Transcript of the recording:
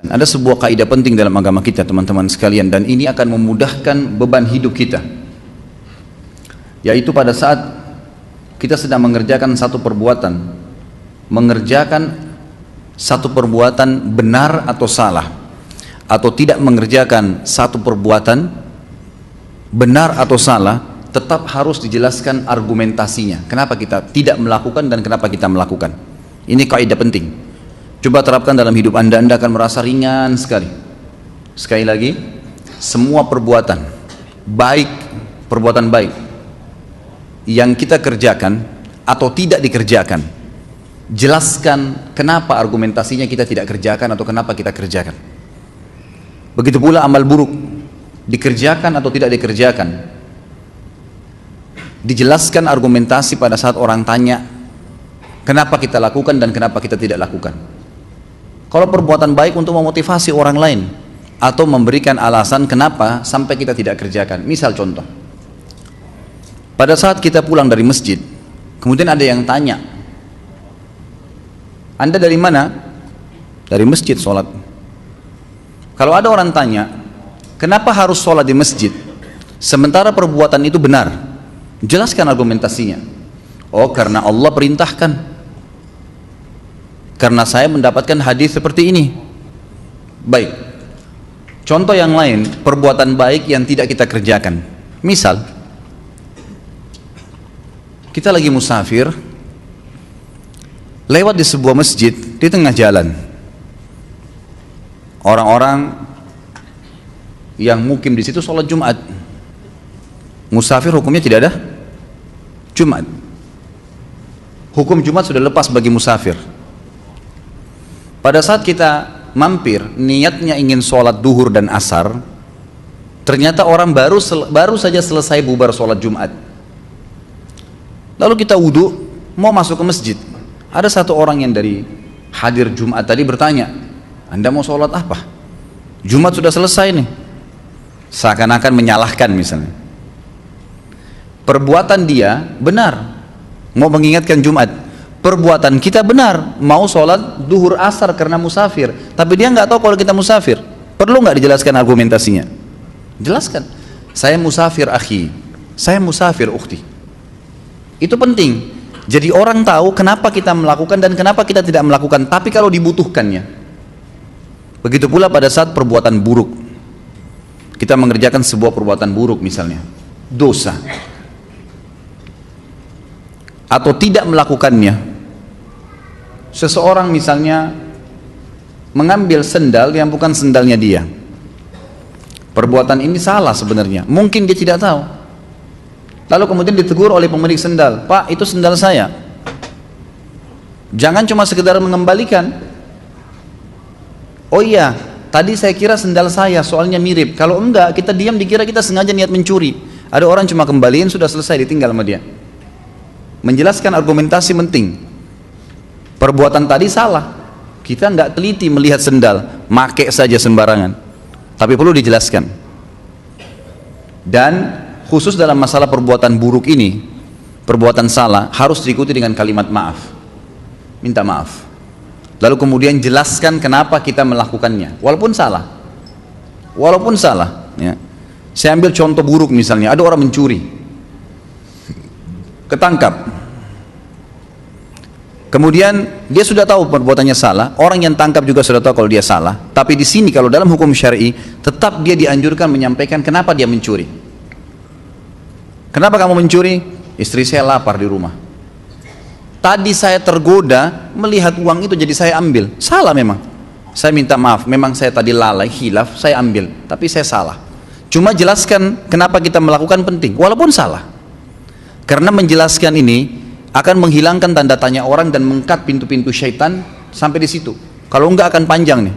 Ada sebuah kaidah penting dalam agama kita, teman-teman sekalian, dan ini akan memudahkan beban hidup kita, yaitu pada saat kita sedang mengerjakan satu perbuatan benar atau salah, atau tidak mengerjakan satu perbuatan benar atau salah, tetap harus dijelaskan argumentasinya, kenapa kita tidak melakukan dan kenapa kita melakukan. Ini kaidah penting. Coba terapkan dalam hidup Anda akan merasa ringan sekali. Sekali lagi, semua perbuatan baik yang kita kerjakan atau tidak dikerjakan, jelaskan kenapa argumentasinya kita tidak kerjakan atau kenapa kita kerjakan. Begitu pula amal buruk, dikerjakan atau tidak dikerjakan, dijelaskan argumentasi pada saat orang tanya kenapa kita lakukan dan kenapa kita tidak lakukan. Kalau perbuatan baik untuk memotivasi orang lain atau memberikan alasan kenapa sampai kita tidak kerjakan. Misal contoh, pada saat kita pulang dari masjid, kemudian ada yang tanya, Anda dari mana? Dari masjid sholat. Kalau ada orang tanya, kenapa harus sholat di masjid sementara perbuatan itu benar? Jelaskan argumentasinya. Oh, karena Allah perintahkan, karena saya mendapatkan hadis seperti ini. Baik, contoh yang lain, perbuatan baik yang tidak kita kerjakan. Misal, kita lagi musafir, lewat di sebuah masjid di tengah jalan. Orang-orang yang mukim di situ sholat Jumat. Musafir hukumnya tidak ada Jumat. Hukum Jumat sudah lepas bagi musafir. Pada saat kita mampir, niatnya ingin sholat duhur dan asar, ternyata orang baru saja selesai bubar sholat Jumat. Lalu kita wudhu, mau masuk ke masjid. Ada satu orang yang dari hadir Jumat tadi bertanya, Anda mau sholat apa? Jumat sudah selesai nih. Seakan-akan menyalahkan misalnya. Perbuatan dia benar, mau mengingatkan Jumat. Perbuatan kita benar, mau sholat duhur asar karena musafir, tapi dia nggak tahu kalau kita musafir. Perlu nggak dijelaskan argumentasinya? Jelaskan. Saya musafir akhi, saya musafir ukhti. Itu penting. Jadi orang tahu kenapa kita melakukan dan kenapa kita tidak melakukan, tapi kalau dibutuhkannya. Begitu pula pada saat perbuatan buruk. Kita mengerjakan sebuah perbuatan buruk misalnya, dosa, atau tidak melakukannya. Seseorang misalnya mengambil sendal yang bukan sendalnya dia. Perbuatan ini salah sebenarnya, mungkin dia tidak tahu. Lalu kemudian ditegur oleh pemilik sendal, Pak, itu sendal saya. Jangan cuma sekedar mengembalikan. Oh iya, tadi saya kira sendal saya, soalnya mirip. Kalau enggak, kita diam dikira kita sengaja niat mencuri. Ada orang cuma kembaliin, sudah selesai, ditinggal sama dia. Menjelaskan argumentasi penting. Perbuatan tadi salah, kita nggak teliti melihat sendal, make saja sembarangan, tapi perlu dijelaskan. Dan khusus dalam masalah perbuatan buruk ini, perbuatan salah, harus diikuti dengan kalimat maaf, minta maaf, lalu kemudian jelaskan kenapa kita melakukannya walaupun salah ya. Saya ambil contoh buruk misalnya, ada orang mencuri, ketangkap. Kemudian dia sudah tahu perbuatannya salah, orang yang tangkap juga sudah tahu kalau dia salah. Tapi di sini kalau dalam hukum syar'i, tetap dia dianjurkan menyampaikan kenapa dia mencuri. Kenapa kamu mencuri? Istri saya lapar di rumah. Tadi saya tergoda melihat uang itu, jadi saya ambil. Salah memang. Saya minta maaf, memang saya tadi lalai, khilaf, saya ambil. Tapi saya salah. Cuma jelaskan kenapa kita melakukan penting, walaupun salah. Karena menjelaskan ini akan menghilangkan tanda tanya orang dan mengkat pintu-pintu syaitan sampai di situ. Kalau enggak akan panjang nih.